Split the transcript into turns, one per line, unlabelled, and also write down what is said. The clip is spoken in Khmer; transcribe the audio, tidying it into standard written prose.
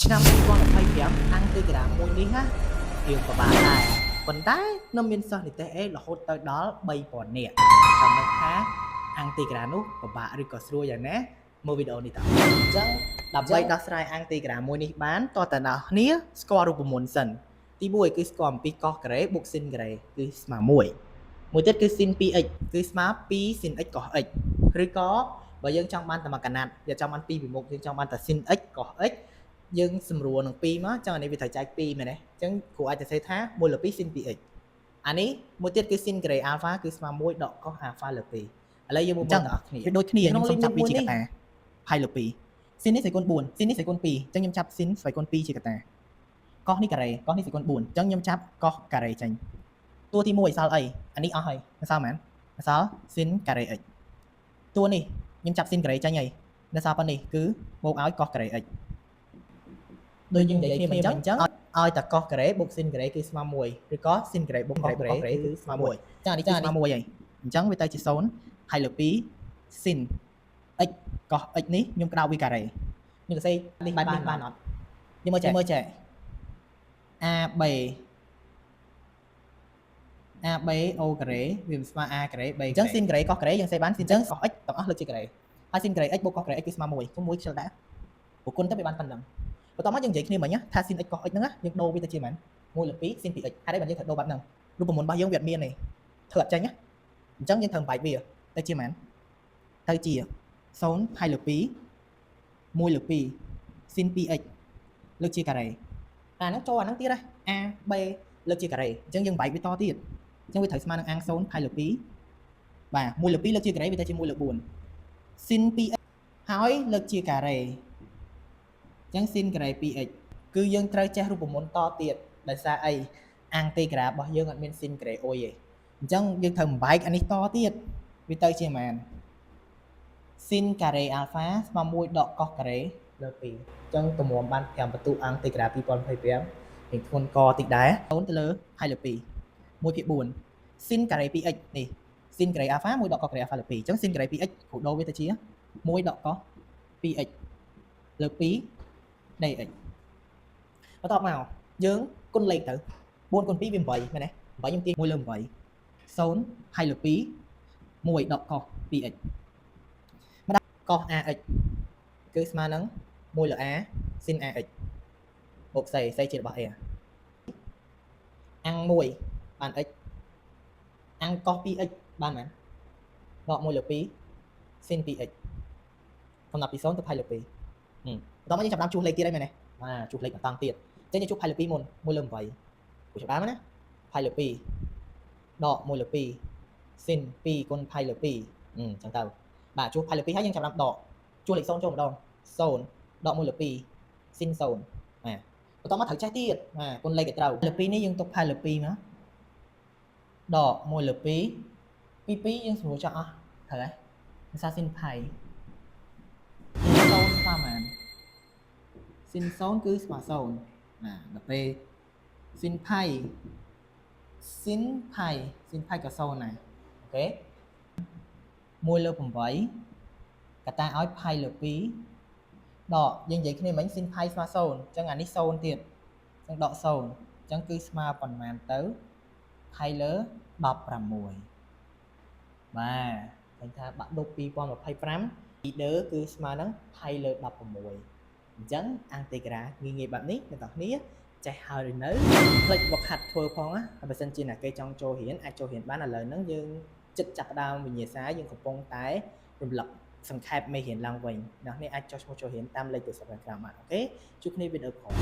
ឆ្នាំ2025អង្គទីក្រាមមួយនេះណារៀងពិបាកដែរប៉ុន្តែនៅមានសិស្សនិទេសអេរហូតទៅដល់3000នាក់តាមន័យថាអង្គទីក្រាមនោះពិបាកឬក៏ស្រួលយ៉ាងណាមើលវីដេអូនេះតើអញ្ចឹងដើម្បីដោះស្រាយអង្គទីក្រាមមួយនេះបានតើតើអ្នកគ្នាស្គាល់រូបមន្តសិនទី1គឺស្គាល់អំពីកោះការ៉េបូកស៊ីនការ៉េគឺស្មើ1មួយទៀតគឺស៊ីន 2x គឺស្មើ2ស៊ីន x កោះ x ឬក៏បើយើងចង់បានតែមកកណាត់យើងចង់បាន2ពីមុខយើងចង់បានតែស៊ីន x កោះ x យើងសម្រួលនឹង2មកចឹងអានេះវាត្រូវចែក2មែនទេអញ្ចឹងគ្រូអាចទៅសេថា1លើ2ស៊ីន 2x អានេះមួយទៀតគឺស៊ីនការ៉េអាល់ហ្វាគឺស្មើ1ដកកោះអាល់ហ្វាលើ2ឥឡូវយើងមកមើលទាំងអស់គ្នាវាដូចគ្នាខ្ញុំសូមចាប់2ជាកតាផៃលើ2ស៊ីននេះសេគុណ4ស៊ីននេះសេគុណ2អញ្ចឹងខ្ញុំចាប់ស៊ីនសេគុណ2ជាកតាកោះនេះការ៉េកោះនេះសេគុណ4អញ្ចឹងខ្ញុំចាប់កោះការ៉េចេញតួទី1សល់អីអានេះអស់ហើយសល់មែនសល់ស៊ីនការ៉េ x តួនេះខ្ញុំចាប់ស៊ីនការ៉េចេញហើយនៅសល់ប៉ុណ្នេះគឺបូកឲ្យកោះការ៉េ x ដូចយើងនិយាយគ្នាអញ្ចឹងឲ្យតែកោះការ៉េបូកស៊ីនការ៉េគឺស្មើ1ឬក៏ស៊ីនការ៉េបូកការ៉េគឺស្មើ1ចានេះគឺស្មើ1ហើយអញ្ចឹងវាទៅជា0ហើយលើ2ស៊ីន x កោះ x នេះខ្ញុំក្តៅវាការ៉េខ្ញុំសរសេរនេះបានអត់យើងមើលចេះ AB O ការ៉េវាស្មើ A ការ៉េ B អញ្ចឹងស៊ីនការ៉េកោះការ៉េយើងសេបានស៊ីនអញ្ចឹងកោះ x ទាំងអស់លើកជាការ៉េហើយស៊ីនការ៉េ x បូកកោះការ៉េ x គឺស្មើ1គុំ1ខ្ជិលដែរប្រគុណទៅវាបានប៉ុណ្ណឹងបន្ទាប់មកយើងនិយាយគ្នាមិញថាស៊ីន x កោះ x ហ្នឹងយើងដូរវាទៅជាប៉ុន្មាន1លើ2ស៊ីន 2x ហើយបានយើងត្រូវដូរបែបហ្នឹងរូបមន្តរបស់យើងវាអត់មានទេធ្វើអត់ចេញណាអញ្ចឹងយើងត្រូវបែកវាទៅជាប៉ុន្មានទៅជា0ហើយលើ2 1លើ2ស៊ីន 2x លើកជាការ៉េអាហ្នឹងចូលអាហ្នឹងទៀតហ៎ A B លើកជាការ៉េអញ្ចឹងយើងបែកវាតទៀតអញ្ចឹងវាត្រូវស្មើនឹងអាង0ហើយលើ2បាទ1លើ2លើកជាការ៉េវាទៅជា1លើ4ស៊ីន 2x ហើយលើកជាការ៉េអញ្ចឹងស៊ីនការ៉េ 2x គឺយើងត្រូវចេះរូបមន្តតទៀតដោយសារអីអាងតេក្រារបស់យើងអត់មានស៊ីនការ៉េអុយទេអញ្ចឹងយើងត្រូវបំបែកអានេះតទៀតវាទៅជាប៉ុន្មានស៊ីនការ៉េអាល់ហ្វាស្មើ1ដកកោះការ៉េលើ2អញ្ចឹងតម្រាំបាន5បន្ទុកអាងតេក្រា2025រៀងធ្ងន់កតិចដែរ0ទៅលើហើយលើ2 1/4ស៊ីនការ៉េ 2x នេះស៊ីនការ៉េអាល់ហ្វា1ដកកោះការ៉េអាល់ហ្វាលើ2អញ្ចឹងស៊ីនការ៉េ 2x គ្រូដូរវាទៅជា1ដកកោះ 2x លើ2 dx បន្ទាប់មកយើងគុណលេខទៅ4គុណ2វា8មែនទេ8ខ្ញុំទាញ1លើ8 0ហើយលើ2 1ដកកោះ 2x ម្ដងកោះ ax គឺស្មើនឹង1លើ a ស៊ីន ax បូកសេជារបស់ a អាំង1បាន x អាំងកោះ 2x បានមែនដក1លើ2ស៊ីន 2x កំណត់ពី0ទៅផៃលើ2បន្តមកយើងចាប់ដើមជួសលេខទៀតហើយមែនទេបាទជួសលេខបន្តទៀតអញ្ចឹងយើងជួសផៃលើ2មុន1លើ8គូចាប់ដើមណាផៃលើ2ដក1លើ2ស៊ីន2គុណផៃលើ2អញ្ចឹងទៅបាទជួសផៃលើ2ហើយយើងចាប់ដើមដកជួសលេខ0ចូលម្ដង0ដក1លើ2ស៊ីន0បាទបន្តមកត្រូវចេះទៀតបាទគុណលេខឲ្យត្រូវលើ2នេះយើងទុកផៃលើ2មកដក1លើ2ពី2យើងស្រួលចោះអស់ត្រូវហើយភាសាស៊ីនផៃ0ស្មើប៉ុន្មានស៊ីន0គឺស្មើ0ដល់ពេលស៊ីនផៃក៏0ដែរអូខេ1លើ8កតាឲ្យផៃលើ2ដកយើងនិយាយគ្នាមិញស៊ីនផៃស្មើ0អញ្ចឹងអានេះ0ទៀតអញ្ចឹងដក0អញ្ចឹងគឺស្មើប៉ុន្មានទៅផៃលើ16បាទឃើញថាបាក់ឌុប2025 leader គឺស្មើនឹងផៃលើ16អញ្ចឹងអាងតេក្រាងាយបែបនេះអ្នកនរគ្នាចេះហើយឬនៅផ្លេចមកហាត់ធ្វើផងណាបើសិនជាអ្នកគេចង់ចូលរៀនអាចចូលរៀនបានឥឡូវហ្នឹងយើងចិត្តចាប់ដើមវិញ្ញាសាយើងកំពុងតែរំលឹកសង្ខេបមេរៀនឡើងវិញអ្នកនេះអាចចុះឈ្មោះចូលរៀនតាមលេខទូរស័ព្ទខាងក្រោមបានអូខេជួបគ្នាវីដេអូក្រោយ